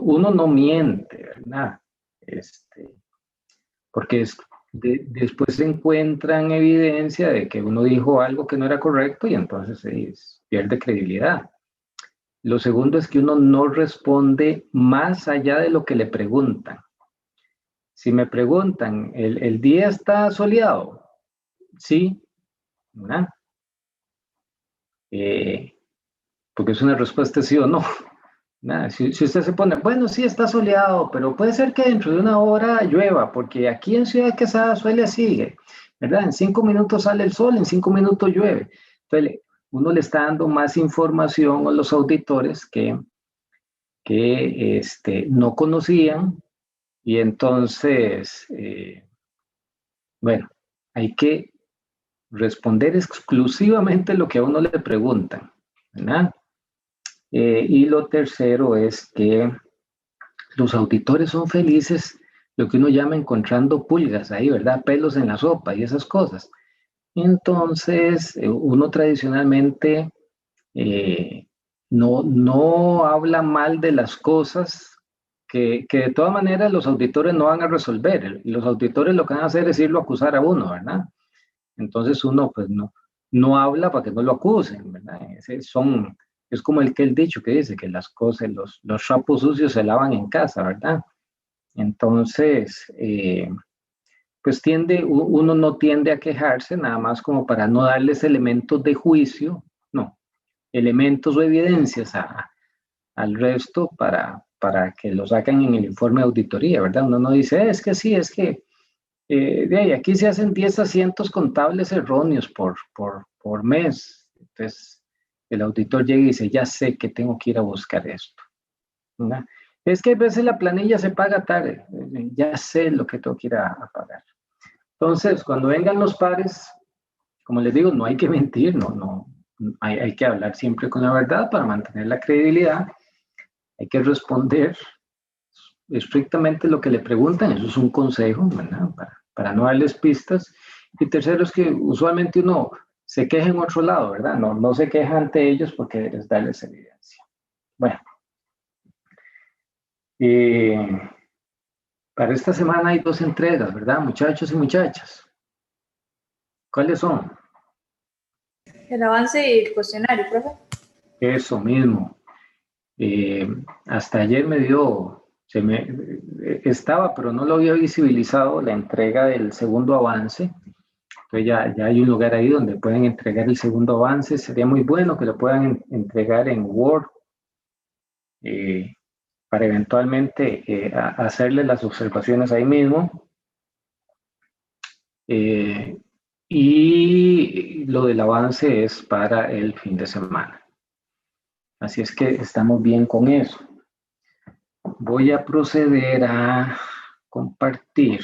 uno no miente, ¿verdad? Porque después se encuentran evidencia de que uno dijo algo que no era correcto y entonces se pierde credibilidad. Lo segundo es que uno no responde más allá de lo que le preguntan. Si me preguntan, ¿el día está soleado? Sí, ¿verdad? Porque es una respuesta sí o no. Nada, si usted se pone, bueno, sí está soleado, pero puede ser que dentro de una hora llueva, porque aquí en Ciudad Quesada suele así, ¿verdad? En 5 minutos sale el sol, en 5 minutos llueve. Entonces, uno le está dando más información a los auditores que no conocían, y entonces, bueno, hay que responder exclusivamente lo que a uno le preguntan, ¿verdad? Y lo tercero es que los auditores son felices, lo que uno llama encontrando pulgas ahí, ¿verdad? Pelos en la sopa y esas cosas. Entonces, uno tradicionalmente no habla mal de las cosas que de todas maneras los auditores no van a resolver. Los auditores lo que van a hacer es irlo a acusar a uno, ¿verdad? Entonces uno pues no habla para que no lo acusen, ¿verdad? Es como el dicho que dice que las cosas, los trapos sucios se lavan en casa, ¿verdad? Entonces, pues uno no tiende a quejarse nada más como para no darles elementos de juicio, no, elementos o evidencias al resto para que lo saquen en el informe de auditoría, ¿verdad? Uno no dice, es que sí, es que de ahí, aquí se hacen 10 asientos contables erróneos por mes. Entonces, el auditor llega y dice, ya sé que tengo que ir a buscar esto, ¿verdad? Es que a veces la planilla se paga tarde, ya sé lo que tengo que ir a pagar. Entonces, cuando vengan los pares, como les digo, no hay que mentir, hay que hablar siempre con la verdad para mantener la credibilidad, hay que responder estrictamente lo que le preguntan, eso es un consejo, ¿verdad? Para no darles pistas. Y tercero es que usualmente uno se queja en otro lado, ¿verdad? No se queja ante ellos porque es darles evidencia. Bueno, para esta semana hay 2 entregas, ¿verdad, muchachos y muchachas? ¿Cuáles son? El avance y el cuestionario, profe. Eso mismo. Hasta ayer estaba, pero no lo había visibilizado, la entrega del segundo avance. Entonces ya hay un lugar ahí donde pueden entregar el segundo avance. Sería muy bueno que lo puedan entregar en Word para eventualmente hacerle las observaciones ahí mismo. Y lo del avance es para el fin de semana. Así es que estamos bien con eso. Voy a proceder a compartir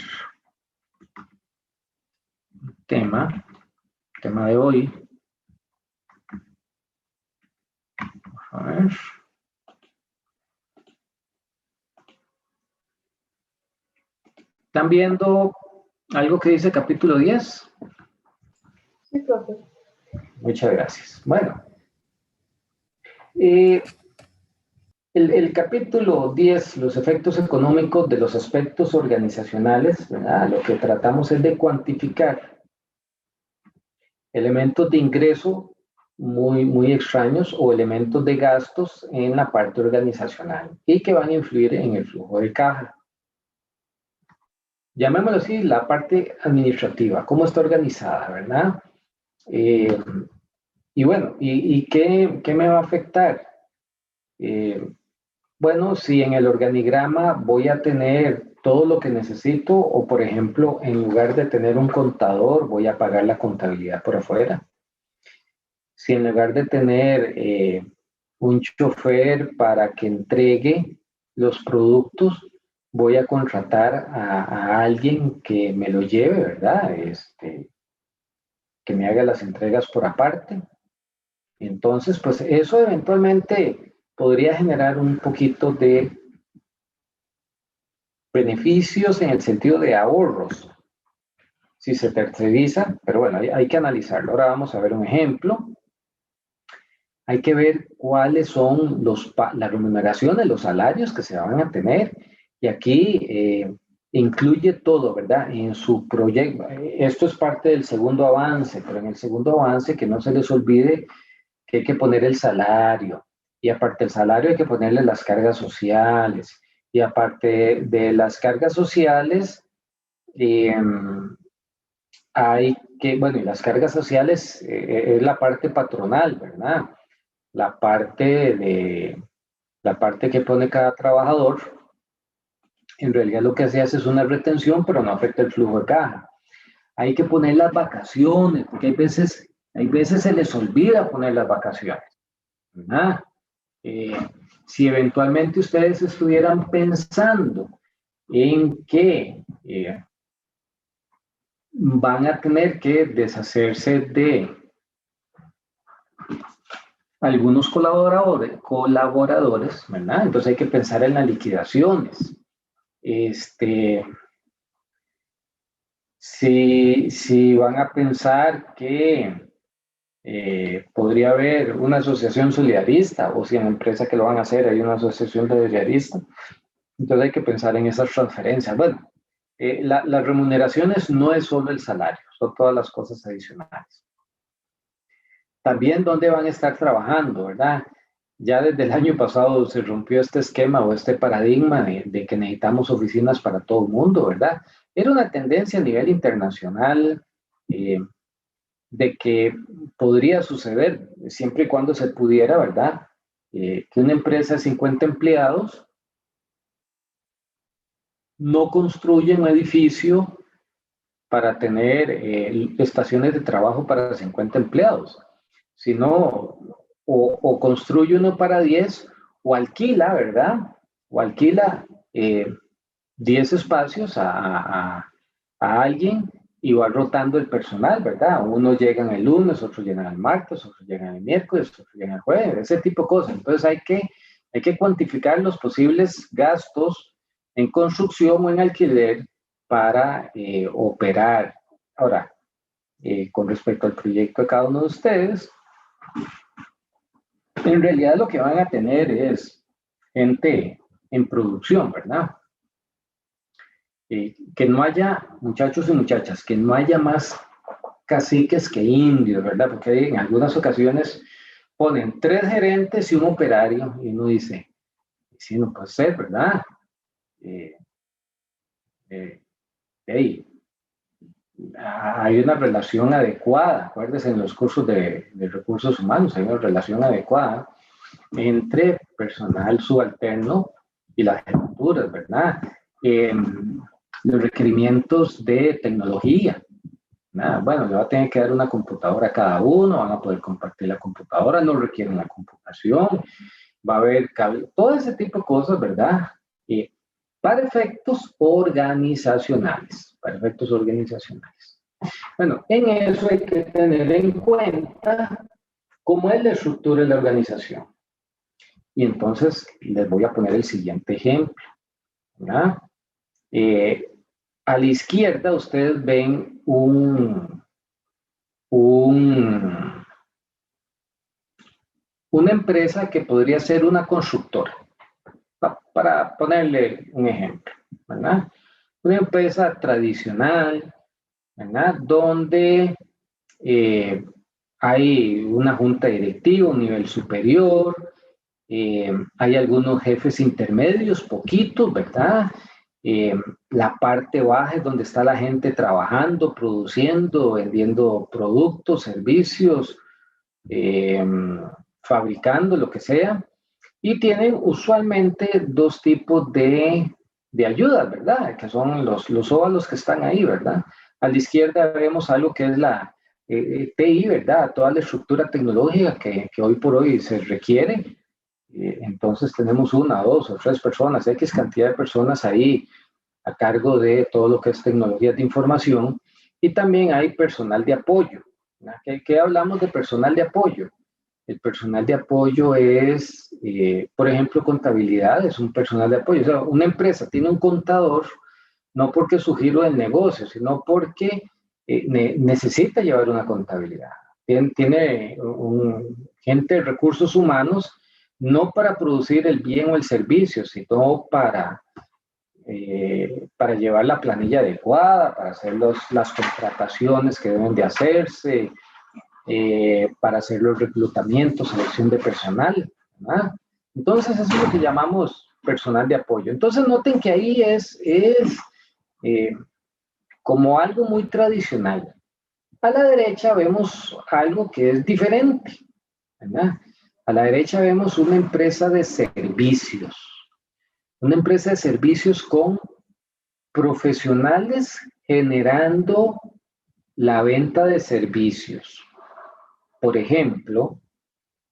el tema de hoy. A ver. ¿Están viendo algo que dice capítulo 10? Sí, profe. Muchas gracias. Bueno, el capítulo 10, los efectos económicos de los aspectos organizacionales, ¿verdad? Lo que tratamos es de cuantificar elementos de ingreso muy extraños o elementos de gastos en la parte organizacional y que van a influir en el flujo de caja. Llamémoslo así, la parte administrativa, cómo está organizada, ¿verdad? Y bueno, ¿y qué me va a afectar? Bueno, si en el organigrama voy a tener todo lo que necesito o, por ejemplo, en lugar de tener un contador, voy a pagar la contabilidad por afuera. Si en lugar de tener un chofer para que entregue los productos, voy a contratar a alguien que me lo lleve, ¿verdad? Que me haga las entregas por aparte. Entonces, pues eso eventualmente podría generar un poquito de beneficios en el sentido de ahorros, si se terceriza, pero bueno, hay que analizarlo. Ahora vamos a ver un ejemplo. hay que ver cuáles son las remuneraciones, los salarios que se van a tener. Y aquí incluye todo, ¿verdad? En su proyecto. Esto es parte del segundo avance, pero en el segundo avance que no se les olvide que hay que poner el salario. Y aparte del salario hay que ponerle las cargas sociales. Y aparte de las cargas sociales, hay que, bueno, y las cargas sociales es la parte patronal, ¿verdad? La parte la parte que pone cada trabajador, en realidad lo que se hace es una retención, pero no afecta el flujo de caja. Hay que poner las vacaciones, porque hay veces se les olvida poner las vacaciones, ¿verdad? Si eventualmente ustedes estuvieran pensando en que van a tener que deshacerse de algunos colaboradores, ¿verdad? Entonces hay que pensar en las liquidaciones. Si van a pensar que podría haber una asociación solidarista, o si en la empresa que lo van a hacer hay una asociación solidarista, entonces hay que pensar en esas transferencias. Bueno, las remuneraciones no es solo el salario, son todas las cosas adicionales. También dónde van a estar trabajando, ¿verdad? Ya desde el año pasado se rompió este esquema o este paradigma de que necesitamos oficinas para todo el mundo, ¿verdad? Era una tendencia a nivel internacional de que podría suceder siempre y cuando se pudiera, ¿verdad? Que una empresa de 50 empleados no construye un edificio para tener estaciones de trabajo para 50 empleados, sino o construye uno para 10 o alquila, ¿verdad? O alquila 10 espacios a alguien y va rotando el personal, ¿verdad? Unos llegan el lunes, otros llegan el martes, otros llegan el miércoles, otros llegan el jueves, ese tipo de cosas. Entonces hay que cuantificar los posibles gastos en construcción o en alquiler para operar. Ahora, con respecto al proyecto de cada uno de ustedes, en realidad lo que van a tener es gente en producción, ¿verdad? Que no haya, muchachos y muchachas, que no haya más caciques que indios, ¿verdad? Porque en algunas ocasiones ponen 3 gerentes y un operario y uno dice, sí, no puede ser, ¿verdad? Hay una relación adecuada, acuérdense en los cursos de recursos humanos, hay una relación adecuada entre personal subalterno y las jefaturas, ¿verdad? Los requerimientos de tecnología. Bueno, le va a tener que dar una computadora a cada uno, van a poder compartir la computadora, no requieren la computación, va a haber cable, todo ese tipo de cosas, ¿verdad? Para efectos organizacionales, para efectos organizacionales. Bueno, en eso hay que tener en cuenta cómo es la estructura de la organización. Y entonces les voy a poner el siguiente ejemplo, ¿verdad? A la izquierda ustedes ven una empresa que podría ser una constructora, para ponerle un ejemplo, ¿verdad? Una empresa tradicional, ¿verdad? Donde hay una junta directiva, un nivel superior, hay algunos jefes intermedios, poquitos, ¿verdad? La parte baja es donde está la gente trabajando, produciendo, vendiendo productos, servicios, fabricando, lo que sea. Y tienen usualmente 2 tipos de ayudas, ¿verdad? Que son los óvalos que están ahí, ¿verdad? A la izquierda vemos algo que es la TI, ¿verdad? Toda la estructura tecnológica que hoy por hoy se requiere. Entonces tenemos 1, 2 o 3 personas, X cantidad de personas ahí a cargo de todo lo que es tecnologías de información, y también hay personal de apoyo. ¿Qué hablamos de personal de apoyo? El personal de apoyo es, por ejemplo, contabilidad es un personal de apoyo. O sea, una empresa tiene un contador no porque su giro del negocio, sino porque necesita llevar una contabilidad. tiene gente de recursos humanos, no para producir el bien o el servicio, sino para llevar la planilla adecuada, para hacer las contrataciones que deben de hacerse, para hacer los reclutamientos, selección de personal, ¿verdad? Entonces, eso es lo que llamamos personal de apoyo. Entonces, noten que ahí es como algo muy tradicional. A la derecha vemos algo que es diferente, ¿verdad? A la derecha vemos una empresa de servicios. Una empresa de servicios con profesionales generando la venta de servicios. Por ejemplo,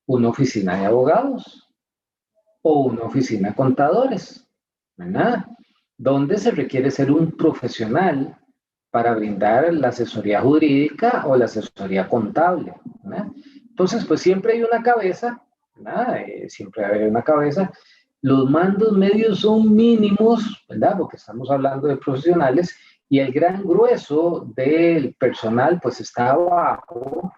una oficina de abogados o una oficina de contadores, ¿verdad? Donde se requiere ser un profesional para brindar la asesoría jurídica o la asesoría contable, ¿verdad? Entonces, pues siempre hay una cabeza, ¿verdad? Siempre hay una cabeza. Los mandos medios son mínimos, ¿verdad? Porque estamos hablando de profesionales y el gran grueso del personal pues está abajo.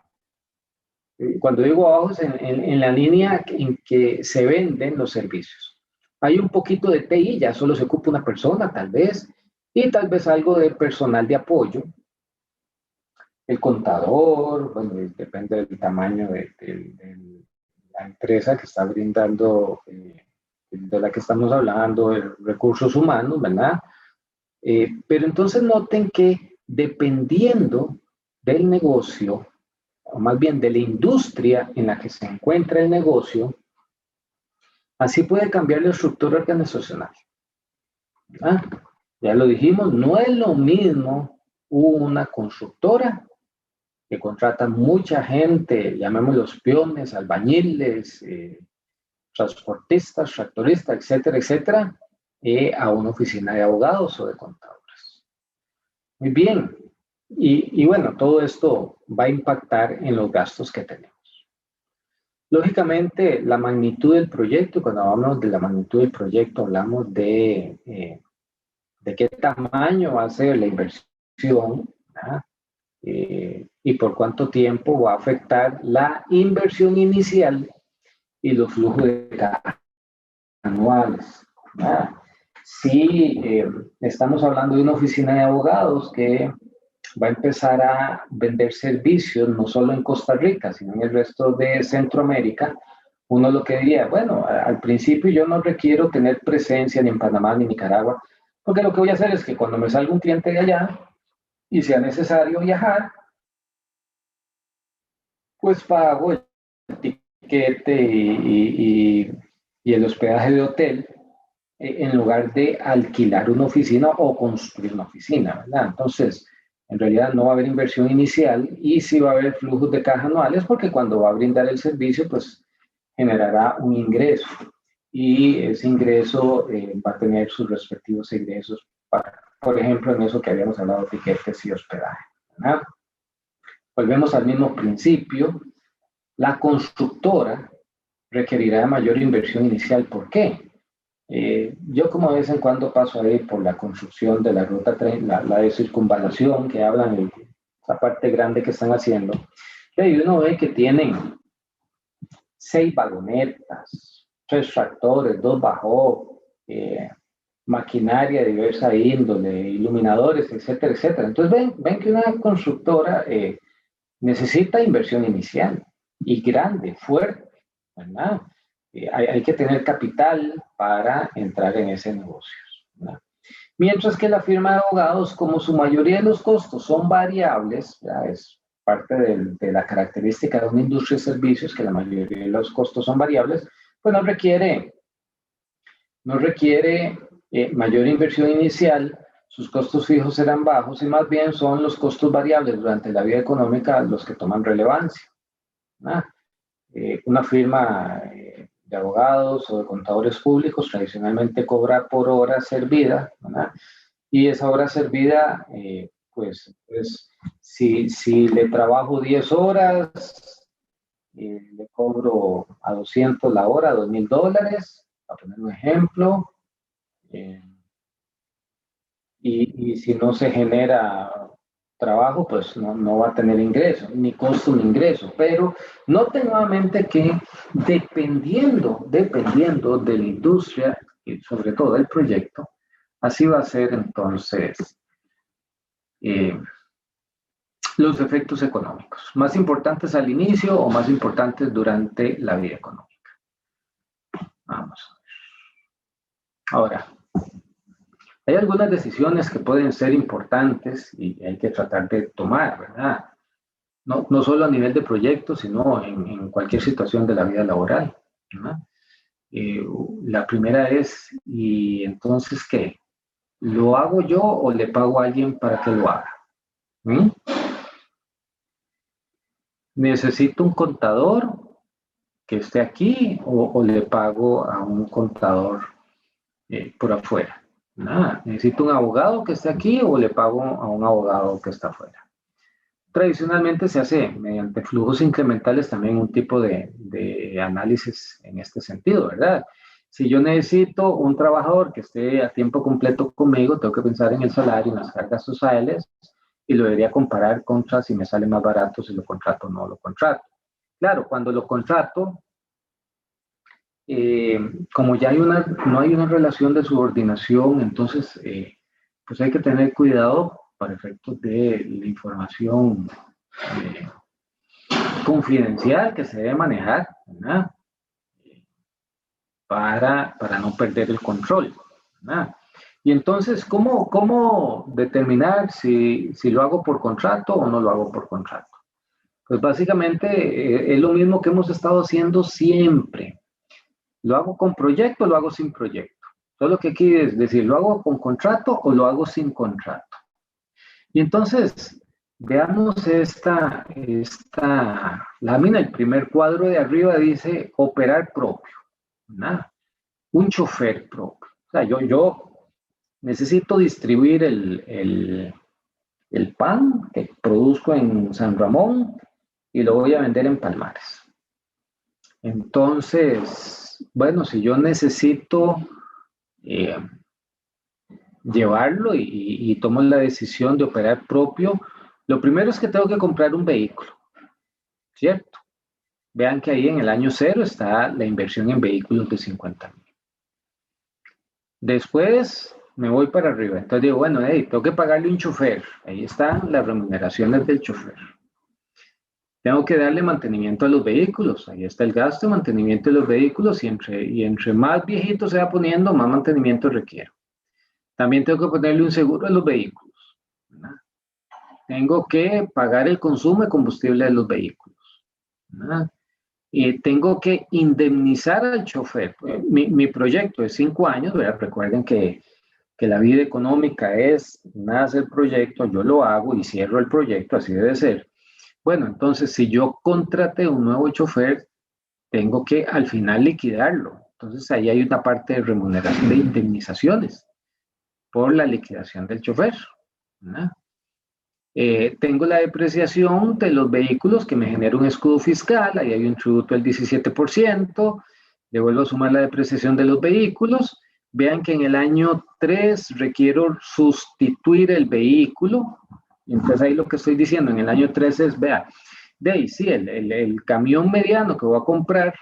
Cuando digo abajo es en la línea en que se venden los servicios. Hay un poquito de TI, ya solo se ocupa una persona tal vez, y tal vez algo de personal de apoyo. El contador, bueno, depende del tamaño de la empresa que está brindando, de la que estamos hablando, de recursos humanos, ¿verdad? Pero entonces noten que dependiendo del negocio, o más bien de la industria en la que se encuentra el negocio, así puede cambiar la estructura organizacional. ¿Ah? Ya lo dijimos, no es lo mismo una constructora que contrata mucha gente, llamémoslos peones, albañiles, transportistas, tractoristas, etcétera, etcétera, a una oficina de abogados o de contadores. Muy bien. Y bueno, todo esto va a impactar en los gastos que tenemos. Lógicamente, la magnitud del proyecto, cuando hablamos de la magnitud del proyecto, hablamos de qué tamaño va a ser la inversión, ¿verdad? Y por cuánto tiempo va a afectar la inversión inicial y los flujos de caja anuales, ¿verdad? Si estamos hablando de una oficina de abogados que va a empezar a vender servicios no solo en Costa Rica, sino en el resto de Centroamérica, uno lo que diría, bueno, al principio yo no requiero tener presencia ni en Panamá ni en Nicaragua, porque lo que voy a hacer es que cuando me salga un cliente de allá y sea necesario viajar, pues pago el tiquete y el hospedaje de hotel en lugar de alquilar una oficina o construir una oficina, ¿verdad? Entonces, en realidad no va a haber inversión inicial y sí va a haber flujos de caja anuales porque cuando va a brindar el servicio, pues generará un ingreso y ese ingreso va a tener sus respectivos ingresos, para, por ejemplo, en eso que habíamos hablado de tiquetes y hospedaje, ¿verdad? Volvemos al mismo principio. La constructora requerirá mayor inversión inicial. ¿Por qué? Yo como de vez en cuando paso ahí por la construcción de la ruta 30, la de circunvalación que hablan de esa parte grande que están haciendo, y uno ve que tienen 6 vagonetas, 3 tractores, 2 bajó, maquinaria de diversa índole, iluminadores, etcétera, etcétera. Entonces ven que una constructora necesita inversión inicial y grande, fuerte, ¿verdad? Hay que tener capital para entrar en ese negocio, ¿verdad? Mientras que la firma de abogados, como su mayoría de los costos son variables, ¿verdad? Es parte de la característica de una industria de servicios, que la mayoría de los costos son variables, pues no requiere mayor inversión inicial, sus costos fijos serán bajos y más bien son los costos variables durante la vida económica los que toman relevancia, ¿verdad? Una firma de abogados o de contadores públicos tradicionalmente cobra por hora servida, ¿verdad? Y esa hora servida, pues si le trabajo 10 horas, le cobro a 200 la hora, $2,000, para poner un ejemplo. Y si no se genera trabajo, pues no va a tener ingreso, ni costo ni ingreso. Pero noten nuevamente que dependiendo de la industria y sobre todo del proyecto, así va a ser entonces los efectos económicos, más importantes al inicio o más importantes durante la vida económica. Vamos. Ahora, hay algunas decisiones que pueden ser importantes y hay que tratar de tomar, ¿verdad? No solo a nivel de proyecto, sino en cualquier situación de la vida laboral, ¿verdad? La primera es, ¿y entonces qué? ¿Lo hago yo o le pago a alguien para que lo haga? ¿Mm? ¿Necesito un contador que esté aquí o le pago a un contador por afuera? Nada. ¿Necesito un abogado que esté aquí o le pago a un abogado que está afuera? Tradicionalmente se hace mediante flujos incrementales también un tipo de análisis en este sentido, ¿verdad? Si yo necesito un trabajador que esté a tiempo completo conmigo, tengo que pensar en el salario, en las cargas sociales y lo debería comparar contra si me sale más barato si lo contrato o no lo contrato. Claro, cuando lo contrato, como ya no hay una relación de subordinación, entonces pues hay que tener cuidado para efectos de la información eh, confidencial que se debe manejar, ¿verdad? Para no perder el control, ¿verdad? Y entonces, ¿cómo determinar si lo hago por contrato o no lo hago por contrato? Pues básicamente es lo mismo que hemos estado haciendo siempre. ¿Lo hago con proyecto o lo hago sin proyecto? Solo que aquí es decir, ¿lo hago con contrato o lo hago sin contrato? Y entonces, veamos esta lámina. El primer cuadro de arriba dice operar propio. Nada. Un chofer propio. O sea, yo necesito distribuir el pan que produzco en San Ramón y lo voy a vender en Palmares. Entonces, bueno, si yo necesito eh, llevarlo y tomo la decisión de operar propio, lo primero es que tengo que comprar un vehículo, ¿cierto? Vean que ahí en el año cero está la inversión en vehículos de 50,000. Después me voy para arriba. Entonces digo, bueno, tengo que pagarle un chofer. Ahí están las remuneraciones del chofer. Tengo que darle mantenimiento a los vehículos. Ahí está el gasto de mantenimiento de los vehículos y entre más viejito se va poniendo, más mantenimiento requiero. También tengo que ponerle un seguro a los vehículos, ¿verdad? Tengo que pagar el consumo de combustible de los vehículos, ¿verdad? Y tengo que indemnizar al chofer. Mi proyecto es 5 años, ¿verdad? Recuerden que la vida económica es, nace el proyecto, yo lo hago y cierro el proyecto, así debe ser. Bueno, entonces si yo contraté un nuevo chofer, tengo que al final liquidarlo. Entonces ahí hay una parte de remuneración de indemnizaciones por la liquidación del chofer, ¿verdad? Tengo la depreciación de los vehículos que me genera un escudo fiscal, ahí hay un tributo del 17%, le vuelvo a sumar la depreciación de los vehículos. Vean que en el año 3 requiero sustituir el vehículo, entonces ahí lo que estoy diciendo en el año 3 es, vea, de ahí sí, el camión mediano que voy a comprar,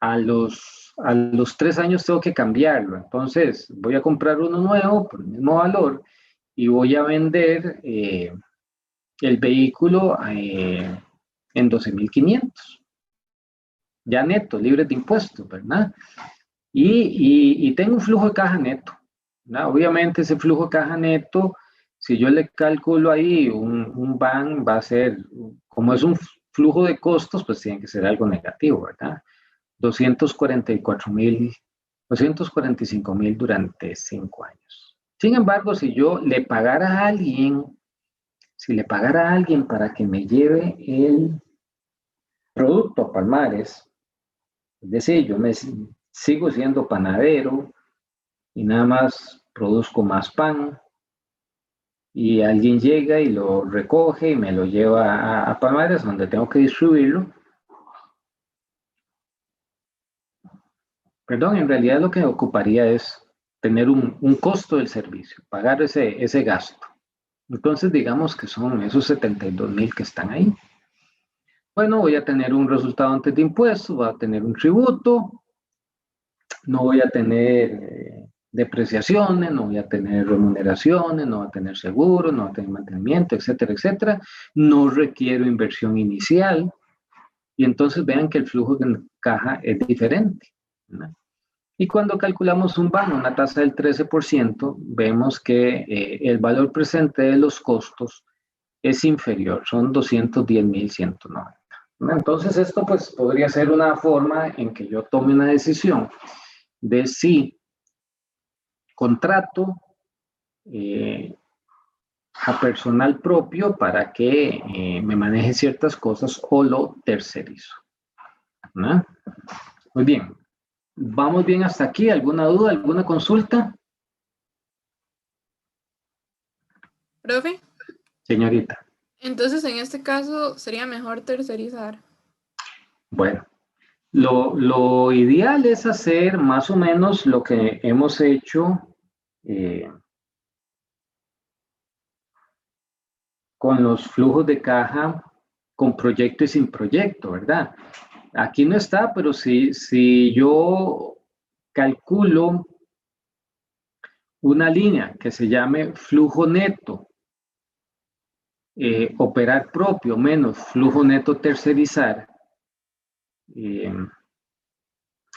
a los 3 años tengo que cambiarlo, entonces voy a comprar uno nuevo por el mismo valor y voy a vender el vehículo en 12,500, ya neto, libre de impuestos, ¿verdad? Y tengo un flujo de caja neto, ¿verdad? Obviamente ese flujo de caja neto, si yo le calculo ahí un van, va a ser, como es un flujo de costos, pues tiene que ser algo negativo, ¿verdad? 244,000, 245,000 durante 5 años. Sin embargo, si yo le pagara a alguien, para que me lleve el producto a Palmares, es decir, yo sigo siendo panadero y nada más produzco más pan y alguien llega y lo recoge y me lo lleva a Palmares donde tengo que distribuirlo. Perdón, en realidad lo que ocuparía es tener un costo del servicio, pagar ese gasto. Entonces, digamos que son esos 72,000 que están ahí. Bueno, voy a tener un resultado antes de impuestos, voy a tener un tributo, no voy a tener depreciaciones, no voy a tener remuneraciones, no voy a tener seguro, no voy a tener mantenimiento, etcétera, etcétera. No requiero inversión inicial. Y entonces vean que el flujo de caja es diferente, ¿no? Y cuando calculamos un BAN, una tasa del 13%, vemos que el valor presente de los costos es inferior, son 210,190. Entonces esto pues podría ser una forma en que yo tome una decisión de si contrato a personal propio para que me maneje ciertas cosas o lo tercerizo, ¿no? Muy bien, ¿vamos bien hasta aquí? ¿Alguna duda, alguna consulta? Profe, Señorita. entonces en este caso sería mejor tercerizar. Bueno, lo ideal es hacer más o menos lo que hemos hecho con los flujos de caja, con proyecto y sin proyecto, ¿verdad? Aquí no está, pero si yo calculo una línea que se llame flujo neto, operar propio menos flujo neto tercerizar,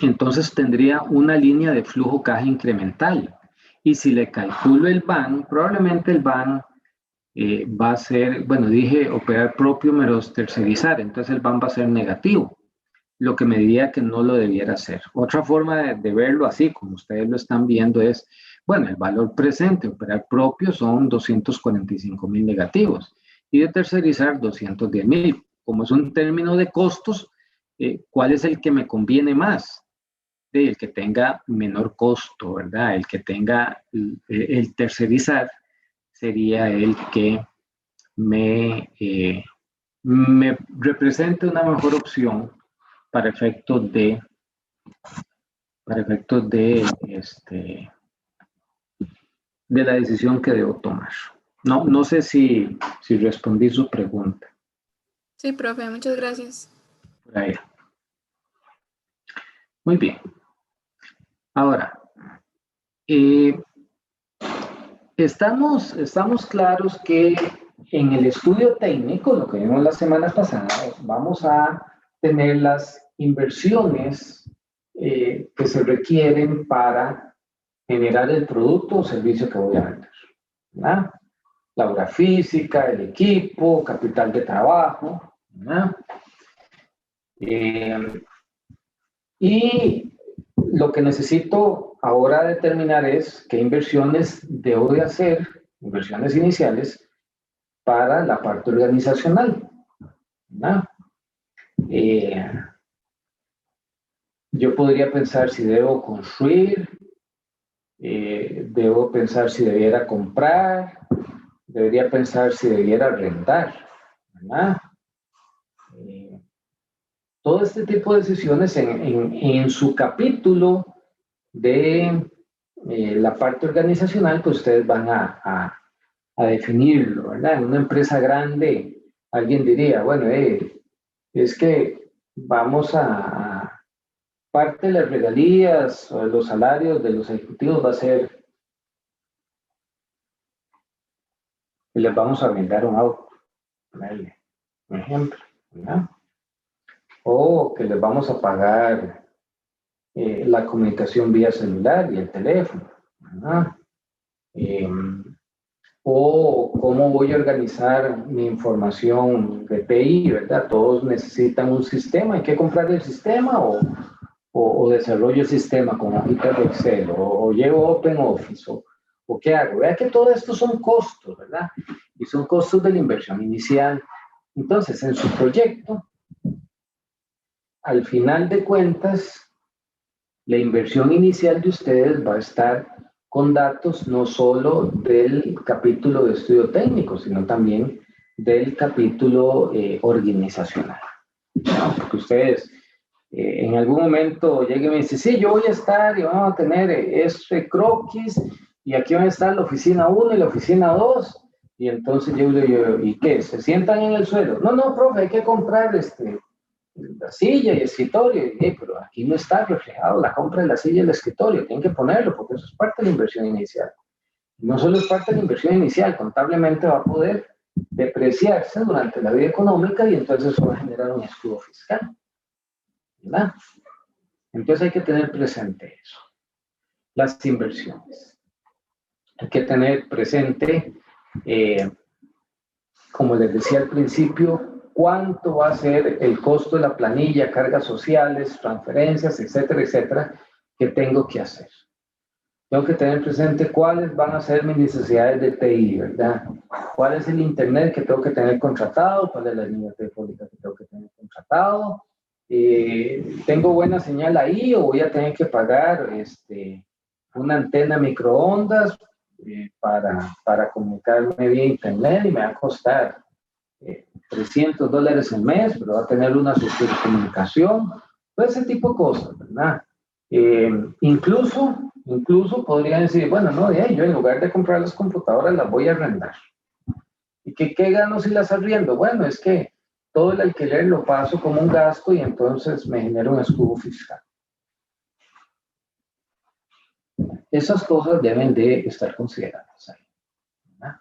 entonces tendría una línea de flujo caja incremental. Y si le calculo el BAN, probablemente el BAN va a ser, bueno, dije operar propio menos tercerizar, entonces el BAN va a ser negativo, lo que me diría que no lo debiera hacer. Otra forma de verlo así, como ustedes lo están viendo, es, bueno, el valor presente, operar propio, son 245,000 negativos y de tercerizar 210,000. Como es un término de costos, ¿cuál es el que me conviene más? El que tenga menor costo, ¿verdad? El que tenga el tercerizar sería el que me represente una mejor opción para efectos de la decisión que debo tomar. No sé si respondí su pregunta. Sí, profe, muchas gracias. Por ahí. Muy bien. Ahora, estamos claros que en el estudio técnico, lo que vimos la semana pasada, vamos a tener las inversiones que se requieren para generar el producto o servicio que voy a vender, ¿verdad? La obra física, el equipo, capital de trabajo, ¿verdad? Y lo que necesito ahora determinar es qué inversiones debo de hacer, inversiones iniciales, para la parte organizacional, ¿verdad? Yo podría pensar si debo construir, debo pensar si debiera comprar, debería pensar si debiera rentar, ¿verdad? Todo este tipo de decisiones en su capítulo de la parte organizacional, pues ustedes van a definirlo, ¿verdad? En una empresa grande, alguien diría, bueno, es que vamos a parte de las regalías o de los salarios de los ejecutivos va a ser que les vamos a brindar un auto, ¿vale? Un ejemplo, ¿verdad? O que les vamos a pagar la comunicación vía celular y el teléfono, ¿verdad? O cómo voy a organizar mi información de TI, ¿verdad? Todos necesitan un sistema, hay que comprar el sistema o desarrollo el sistema con hojitas de Excel o llevo OpenOffice o qué hago. Vea que todo esto son costos, ¿verdad? Y son costos de la inversión inicial. Entonces, en su proyecto, al final de cuentas, la inversión inicial de ustedes va a estar con datos no solo del capítulo de estudio técnico, sino también del capítulo organizacional, ¿no? Porque ustedes en algún momento lleguen y me dicen, sí, yo voy a estar y vamos a tener este croquis y aquí va a estar la oficina 1 y la oficina 2 Y entonces yo le digo, ¿y qué? ¿Se sientan en el suelo? No, no, profe, hay que comprar la silla y el escritorio. Pero aquí no está reflejado la compra de la silla y el escritorio. Tienen que ponerlo porque eso es parte de la inversión inicial. No solo es parte de la inversión inicial, contablemente va a poder depreciarse durante la vida económica y entonces eso va a generar un escudo fiscal, ¿verdad? Entonces hay que tener presente eso. Las inversiones. Hay que tener presente, como les decía al principio, cuánto va a ser el costo de la planilla, cargas sociales, transferencias, etcétera, etcétera, que tengo que hacer. Tengo que tener presente cuáles van a ser mis necesidades de TI, ¿verdad? ¿Cuál es el internet que tengo que tener contratado? ¿Cuál es la línea telefónica que tengo que tener contratado? ¿Tengo buena señal ahí o voy a tener que pagar una antena microondas para comunicarme vía internet y me va a costar $300 al mes, pero va a tener una comunicación? Todo ese tipo de cosas, ¿verdad? Incluso podría decir, bueno, no, yo en lugar de comprar las computadoras las voy a arrendar. ¿Y qué gano si las arriendo? Bueno, es que todo el alquiler lo paso como un gasto y entonces me genera un escudo fiscal. Esas cosas deben de estar consideradas ahí, ¿verdad?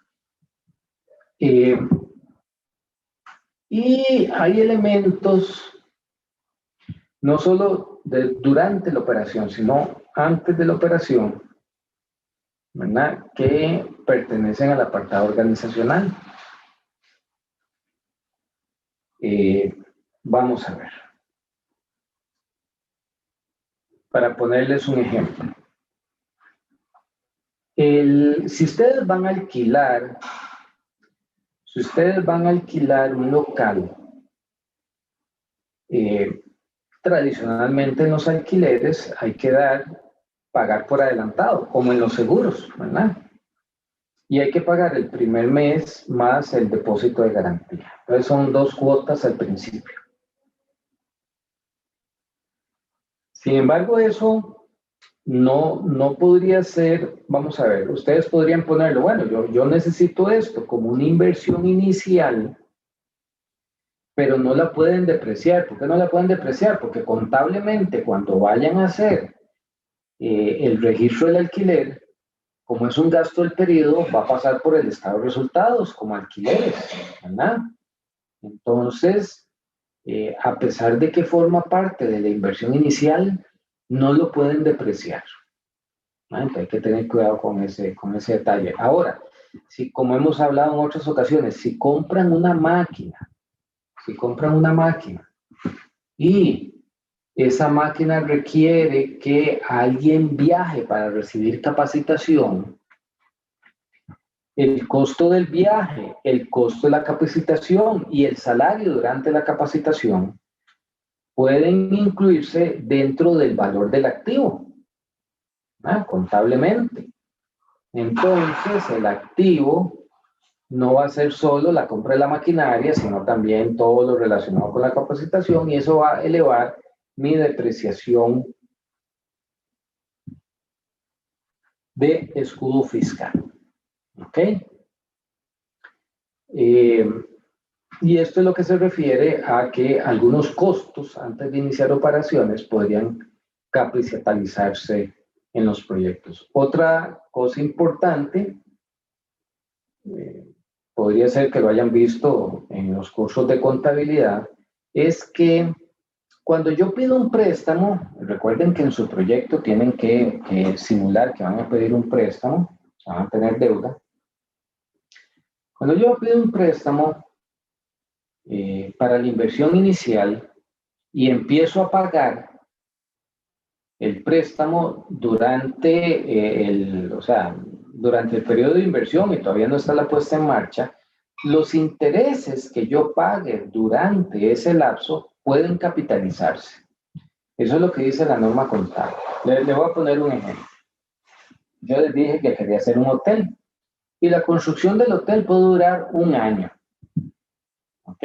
Y hay elementos, no solo durante la operación, sino antes de la operación, ¿verdad?, que pertenecen al apartado organizacional. Vamos a ver. Para ponerles un ejemplo. Si ustedes van a alquilar un local, tradicionalmente en los alquileres hay que pagar por adelantado, como en los seguros, ¿verdad? Y hay que pagar el primer mes más el depósito de garantía. Entonces son 2 cuotas al principio. Sin embargo, eso no podría ser, vamos a ver, ustedes podrían ponerlo, bueno, yo necesito esto como una inversión inicial, pero no la pueden depreciar. ¿Por qué no la pueden depreciar? Porque contablemente cuando vayan a hacer el registro del alquiler, como es un gasto del periodo, va a pasar por el estado de resultados como alquileres, ¿verdad? Entonces, a pesar de que forma parte de la inversión inicial, no lo pueden depreciar. Entonces hay que tener cuidado con ese detalle. Ahora, si, como hemos hablado en otras ocasiones, si compran una máquina y esa máquina requiere que alguien viaje para recibir capacitación, el costo del viaje, el costo de la capacitación y el salario durante la capacitación pueden incluirse dentro del valor del activo, contablemente. Entonces, el activo no va a ser solo la compra de la maquinaria, sino también todo lo relacionado con la capacitación, y eso va a elevar mi depreciación de escudo fiscal. ¿Ok? Y esto es lo que se refiere a que algunos costos antes de iniciar operaciones podrían capitalizarse en los proyectos. Otra cosa importante, podría ser que lo hayan visto en los cursos de contabilidad, es que cuando yo pido un préstamo, recuerden que en su proyecto tienen que simular que van a pedir un préstamo, van a tener deuda. Cuando yo pido un préstamo para la inversión inicial y empiezo a pagar el préstamo durante el periodo de inversión y todavía no está la puesta en marcha, los intereses que yo pague durante ese lapso pueden capitalizarse. Eso es lo que dice la norma contable. Le voy a poner un ejemplo. Yo les dije que quería hacer un hotel y la construcción del hotel puede durar 1 año. ¿Ok?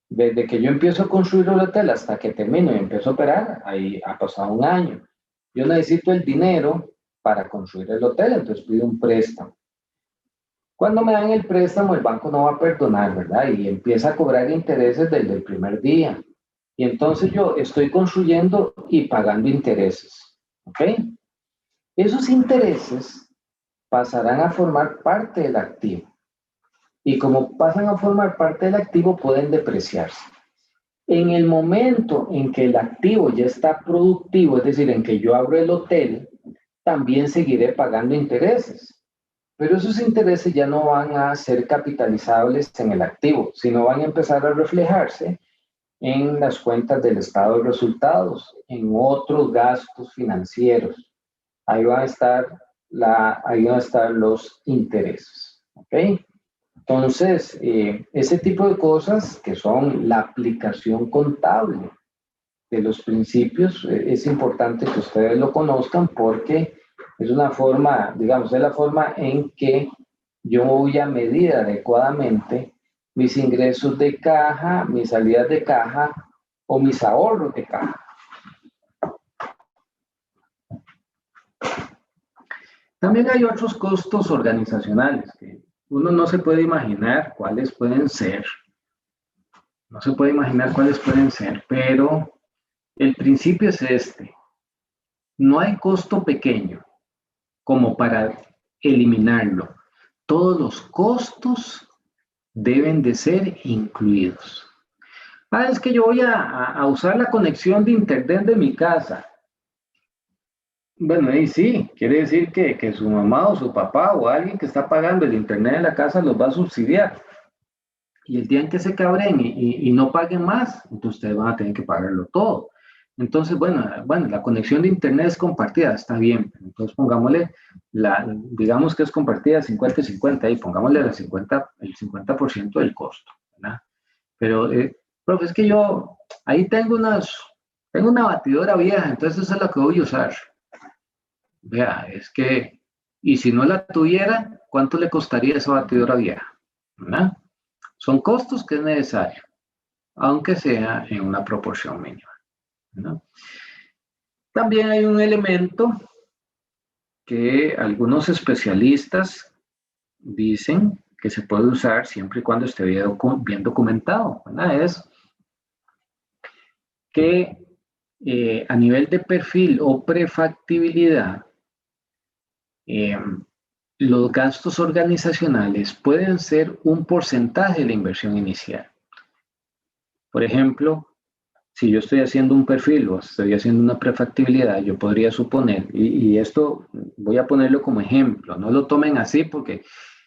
Desde que yo empiezo a construir el hotel hasta que termino y empiezo a operar, ahí ha pasado 1 año. Yo necesito el dinero para construir el hotel, entonces pido un préstamo. Cuando me dan el préstamo, el banco no va a perdonar, ¿verdad? Y empieza a cobrar intereses desde el primer día. Y entonces yo estoy construyendo y pagando intereses, ¿ok? Esos intereses pasarán a formar parte del activo. Y como pasan a formar parte del activo, pueden depreciarse. En el momento en que el activo ya está productivo, es decir, en que yo abro el hotel, también seguiré pagando intereses. Pero esos intereses ya no van a ser capitalizables en el activo, sino van a empezar a reflejarse en las cuentas del estado de resultados, en otros gastos financieros. Ahí van a estar, ahí van a estar los intereses. ¿Ok? Entonces, ese tipo de cosas que son la aplicación contable de los principios, es importante que ustedes lo conozcan porque es una forma, digamos, es la forma en que yo voy a medir adecuadamente mis ingresos de caja, mis salidas de caja o mis ahorros de caja. También hay otros costos organizacionales que uno no se puede imaginar cuáles pueden ser. No se puede imaginar cuáles pueden ser, pero el principio es este. No hay costo pequeño como para eliminarlo. Todos los costos deben de ser incluidos. Ah, es que yo voy a usar la conexión de internet de mi casa. Bueno, ahí sí, quiere decir que su mamá o su papá o alguien que está pagando el internet de la casa los va a subsidiar. Y el día en que se cabren y no paguen más, entonces ustedes van a tener que pagarlo todo. Entonces, bueno, la conexión de internet es compartida, está bien. Entonces pongámosle, digamos que es compartida 50 y 50 y pongámosle el 50% del costo, ¿verdad? Pero, profe, es que yo ahí tengo una batidora vieja, entonces esa es la que voy a usar. Vea, es que, y si no la tuviera, ¿cuánto le costaría esa batidora vieja? ¿Verdad? Son costos que es necesario, aunque sea en una proporción mínima, ¿no? También hay un elemento que algunos especialistas dicen que se puede usar siempre y cuando esté bien documentado, ¿verdad? Es que a nivel de perfil o prefactibilidad, los gastos organizacionales pueden ser un porcentaje de la inversión inicial. Por ejemplo, si yo estoy haciendo un perfil o estoy haciendo una prefactibilidad, yo podría suponer, y esto voy a ponerlo como ejemplo, no lo tomen así porque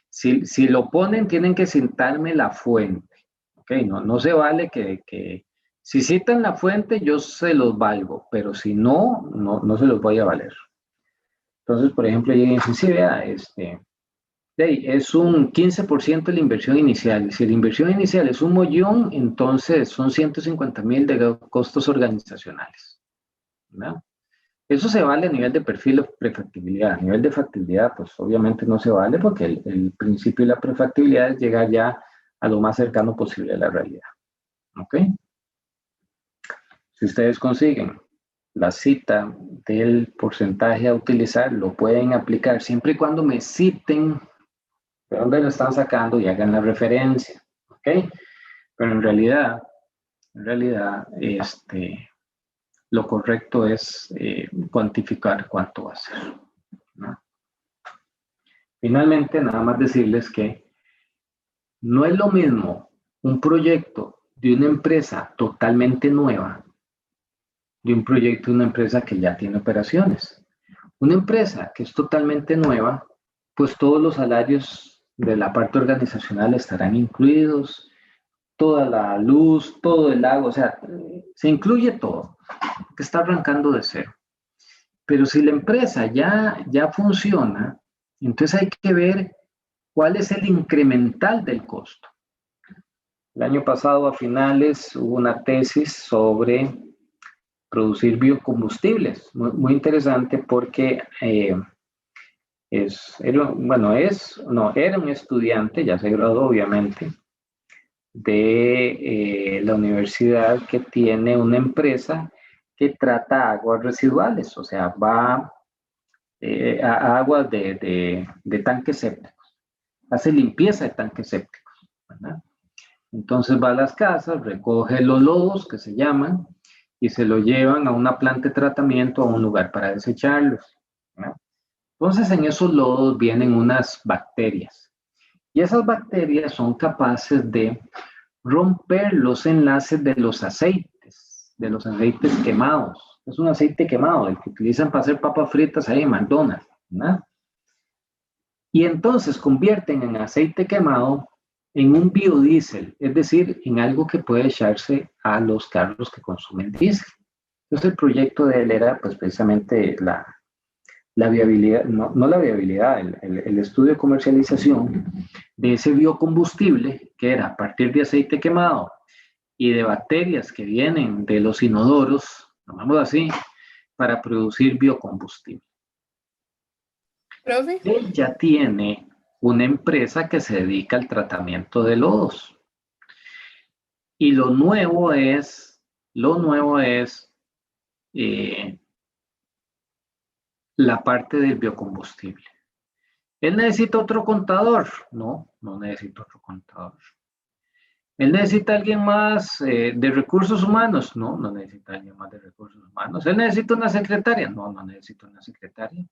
si lo ponen tienen que citarme la fuente, ¿ok? No se vale que si citan la fuente yo se los valgo, pero si no se los voy a valer. Entonces, por ejemplo, lleguen y dicen, sí, vea, es un 15% de la inversión inicial. Si la inversión inicial es 1.000.000, entonces son 150.000 de costos organizacionales, ¿verdad? Eso se vale a nivel de perfil o prefactibilidad. A nivel de factibilidad, pues obviamente no se vale porque el principio de la prefactibilidad es llegar ya a lo más cercano posible a la realidad. ¿Ok? Si ustedes consiguen la cita del porcentaje a utilizar, lo pueden aplicar siempre y cuando me citen de dónde lo están sacando y hagan la referencia, ¿ok? Pero en realidad, lo correcto es cuantificar cuánto va a ser, ¿no? Finalmente, nada más decirles que no es lo mismo un proyecto de una empresa totalmente nueva de un proyecto de una empresa que ya tiene operaciones. Una empresa que es totalmente nueva, pues todos los salarios de la parte organizacional estarán incluidos, toda la luz, todo el agua, o sea, se incluye todo, que está arrancando de cero. Pero si la empresa ya funciona, entonces hay que ver cuál es el incremental del costo. El año pasado, a finales, hubo una tesis sobre producir biocombustibles, muy interesante porque era un estudiante, ya se graduó obviamente, de la universidad que tiene una empresa que trata aguas residuales, o sea, va a aguas de tanques sépticos. hace limpieza de tanques sépticos, ¿verdad? Entonces va a las casas, recoge los lodos que se llaman y se lo llevan a una planta de tratamiento, a un lugar para desecharlos, ¿verdad? Entonces en esos lodos vienen unas bacterias y esas bacterias son capaces de romper los enlaces de los aceites quemados. Es un aceite quemado, el que utilizan para hacer papas fritas ahí en McDonald's, ¿verdad? Y entonces convierten en aceite quemado en un biodiesel, es decir, en algo que puede echarse a los carros que consumen diésel. Entonces el proyecto de él era pues precisamente la viabilidad, no la viabilidad, el estudio de comercialización de ese biocombustible que era a partir de aceite quemado y de bacterias que vienen de los inodoros, llamémoslo así, para producir biocombustible. Profe, Él ya tiene una empresa que se dedica al tratamiento de lodos. Y lo nuevo es la parte del biocombustible. ¿Él necesita otro contador? No, no necesita otro contador. ¿Él necesita alguien más de recursos humanos? No, no necesita alguien más de recursos humanos. ¿Él necesita una secretaria? No, no necesita una secretaria.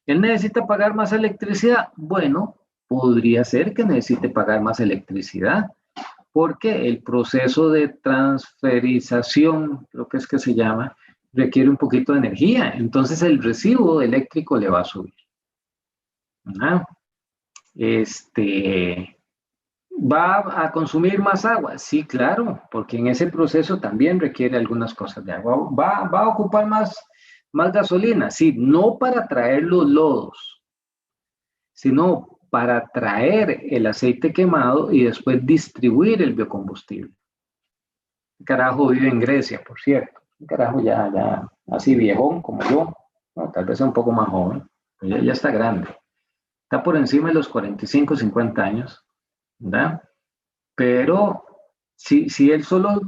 ¿Él necesita pagar más electricidad? Bueno, podría ser que necesite pagar más electricidad, porque el proceso de transferización, creo que es que se llama, requiere un poquito de energía. Entonces el recibo eléctrico le va a subir. ¿Ah? ¿Va a consumir más agua? Sí, claro, porque en ese proceso también requiere algunas cosas de agua. ¿Va a ocupar más gasolina? Sí, no para traer los lodos, sino para traer el aceite quemado y después distribuir el biocombustible. El carajo vive en Grecia, por cierto. El carajo ya así viejón como yo, no, tal vez un poco más joven, pero ya está grande. Está por encima de los 45, 50 años, ¿verdad? Pero si él solo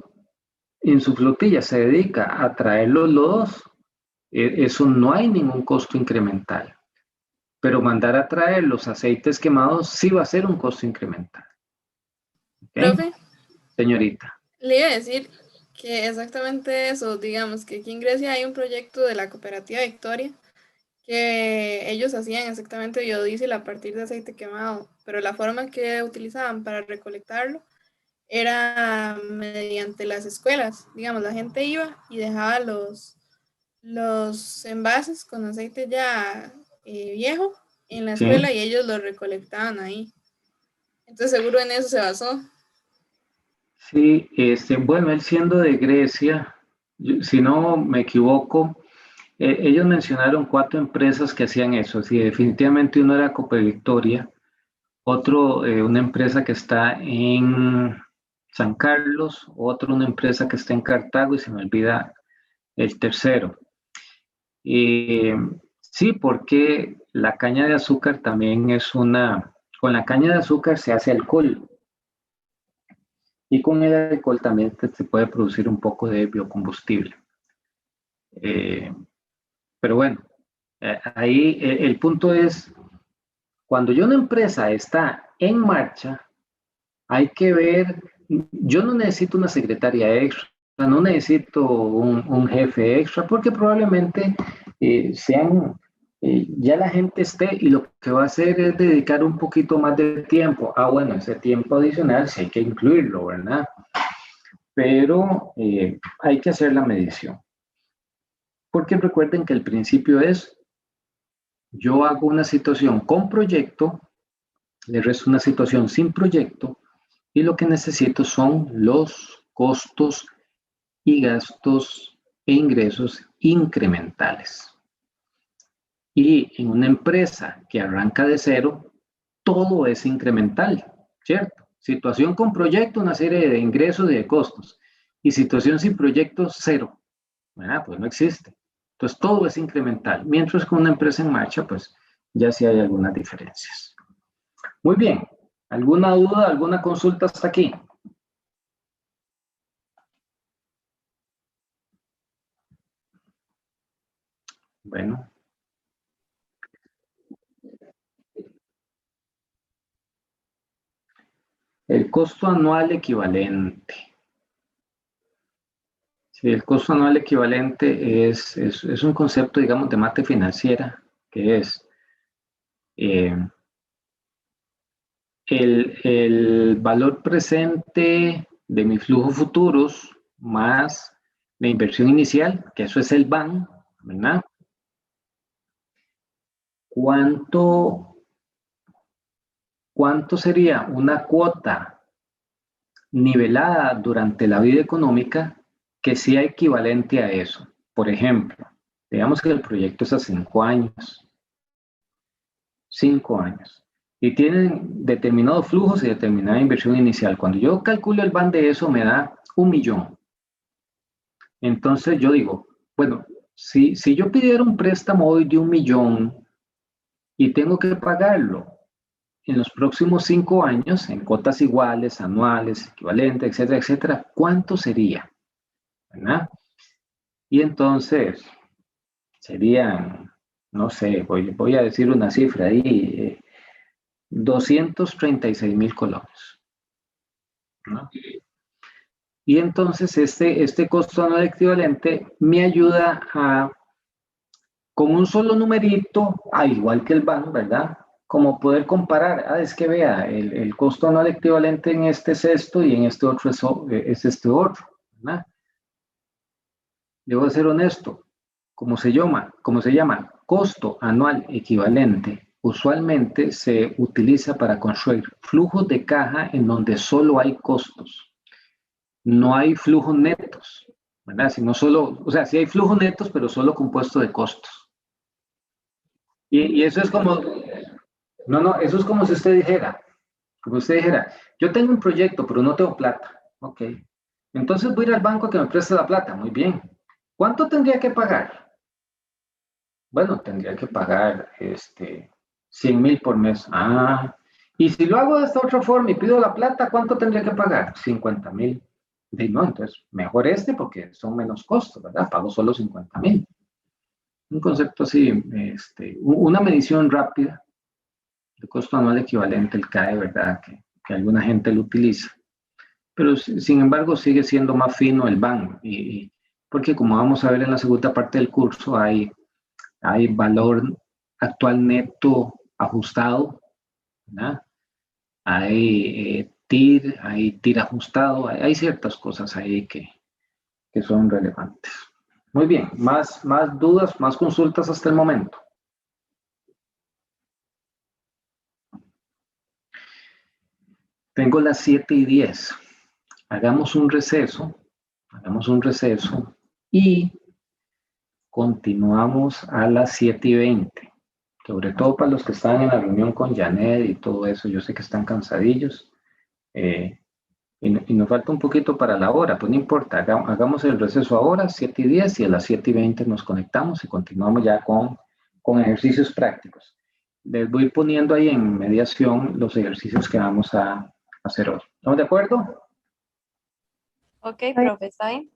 en su flotilla se dedica a traer los lodos, eso no hay ningún costo incremental. Pero mandar a traer los aceites quemados sí va a ser un costo incremental. ¿Ok? profe, Señorita. le iba a decir que exactamente eso, digamos que aquí en Grecia hay un proyecto de la cooperativa Victoria que ellos hacían exactamente biodiesel a partir de aceite quemado, pero la forma que utilizaban para recolectarlo era mediante las escuelas. Digamos, la gente iba y dejaba los envases con aceite ya viejo en la Sí. escuela y ellos lo recolectaban ahí. Entonces seguro en eso se basó. Sí, bueno, él siendo de Grecia, si no me equivoco, ellos mencionaron 4 empresas que hacían eso. Sí, definitivamente uno era Copa Victoria, otro una empresa que está en San Carlos, otro una empresa que está en Cartago y se me olvida el tercero. Eh, sí, porque la caña de azúcar también con la caña de azúcar se hace alcohol. Y con el alcohol también se puede producir un poco de biocombustible. Eh, pero bueno, ahí el punto es, cuando ya una empresa está en marcha, hay que ver, yo no necesito una secretaria extra, no necesito un jefe extra, porque probablemente ya la gente esté y lo que va a hacer es dedicar un poquito más de tiempo. Ah, bueno, ese tiempo adicional sí hay que incluirlo, ¿verdad? Pero hay que hacer la medición. Porque recuerden que el principio es, yo hago una situación con proyecto, le resto una situación sin proyecto, y lo que necesito son los costos y gastos e ingresos incrementales. Y en una empresa que arranca de cero, todo es incremental, ¿cierto? Situación con proyecto, una serie de ingresos y de costos. Y situación sin proyecto, cero. Pues no existe. Entonces todo es incremental. Mientras con una empresa en marcha, pues ya sí hay algunas diferencias. Muy bien. ¿Alguna duda, alguna consulta hasta aquí? Bueno, El costo anual equivalente. Sí, el costo anual equivalente es un concepto, digamos, de mate financiera, que es el valor presente de mis flujos futuros más la inversión inicial, que eso es el BAN, ¿verdad? ¿Cuánto sería una cuota nivelada durante la vida económica que sea equivalente a eso? Por ejemplo, digamos que el proyecto es a 5 años. 5 años. Y tienen determinados flujos y determinada inversión inicial. Cuando yo calculo el BAN de eso, me da 1 millón. Entonces yo digo, bueno, si yo pidiera un préstamo hoy de 1 millón y tengo que pagarlo en los próximos 5 años, en cuotas iguales, anuales, equivalentes, etcétera, etcétera, ¿cuánto sería? ¿Verdad? Y entonces serían, no sé, voy a decir una cifra ahí, 236,000 colones, ¿no? Y entonces este costo anual equivalente me ayuda a, con un solo numerito, igual que el BAN, ¿verdad? Como poder comparar, es que vea, el costo anual equivalente en este es esto y en este otro es este otro, ¿verdad? Debo de ser honesto, ¿cómo se llama? Costo anual equivalente. Usualmente se utiliza para construir flujos de caja en donde solo hay costos. No hay flujos netos, ¿verdad? Sino solo, o sea, sí hay flujos netos, pero solo compuesto de costos. Y eso es como, no, eso es como si usted dijera, yo tengo un proyecto, pero no tengo plata. Ok. Entonces voy a ir al banco a que me preste la plata. Muy bien. ¿Cuánto tendría que pagar? Bueno, tendría que pagar 100,000 por mes. Y si lo hago de esta otra forma y pido la plata, ¿cuánto tendría que pagar? 50,000. No, entonces mejor porque son menos costos, ¿verdad? Pago solo 50,000. Un concepto así, una medición rápida de costo anual equivalente, el CAE, ¿verdad? Que alguna gente lo utiliza. Pero sin embargo sigue siendo más fino el BAN, porque como vamos a ver en la segunda parte del curso, hay valor actual neto ajustado, ¿verdad? Hay TIR ajustado, hay ciertas cosas ahí que son relevantes. Muy bien, más dudas, más consultas hasta el momento. Tengo las 7:10. Hagamos un receso y continuamos a las 7:20. Sobre todo para los que están en la reunión con Janet y todo eso, yo sé que están cansadillos. Y nos falta un poquito para la hora, pues no importa, hagamos el receso ahora, 7:10, y a las 7:20 nos conectamos y continuamos ya con ejercicios prácticos. Les voy poniendo ahí en mediación los ejercicios que vamos a hacer hoy. ¿Estamos de acuerdo? Ok, profe, ¿está bien?